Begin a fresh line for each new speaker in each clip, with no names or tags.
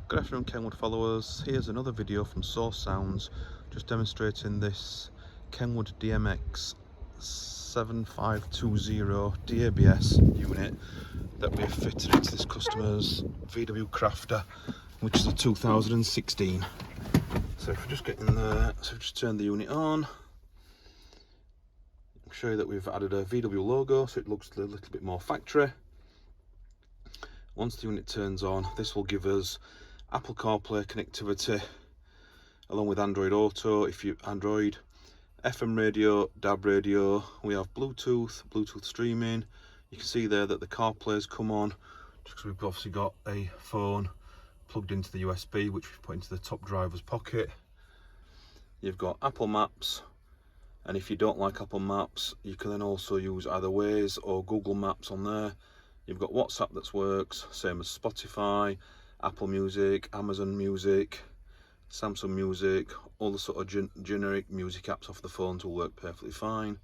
Good afternoon, Kenwood followers. Here's another video from Source Sounds, just demonstrating this Kenwood DMX7520DABS unit that we have fitted into this customer's VW Crafter, which is a 2016. So if we just get in there, so we just turn the unit on. I'll show you that we've added a VW logo so it looks a little bit more factory. Once the unit turns on, this will give us Apple CarPlay connectivity along with Android Auto if you Android, FM radio, DAB radio. We have Bluetooth streaming. You can see there that the CarPlay's come on just because we've obviously got a phone plugged into the USB, which we've put into the top driver's pocket. You've got Apple Maps, and if you don't like Apple Maps, you can then also use either Waze or Google Maps on there. You've got WhatsApp that works, same as Spotify, Apple Music, Amazon Music, Samsung Music, all the sort of generic music apps off the phones will work perfectly fine.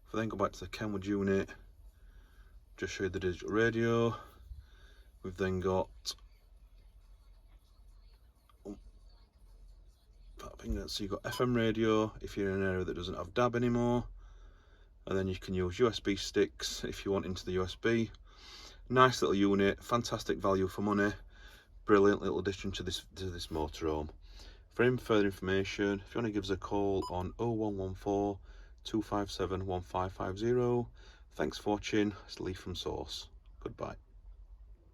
If I then go back to the Kenwood unit, just show you the digital radio. We've then got so you've got FM radio if you're in an area that doesn't have DAB anymore, and then you can use USB sticks if you want into the USB. Nice little unit, fantastic value for money, brilliant little addition to this motorhome. For any further information, if you want to give us a call on 0114 257 1550. Thanks for watching. It's Lee from Source. Goodbye.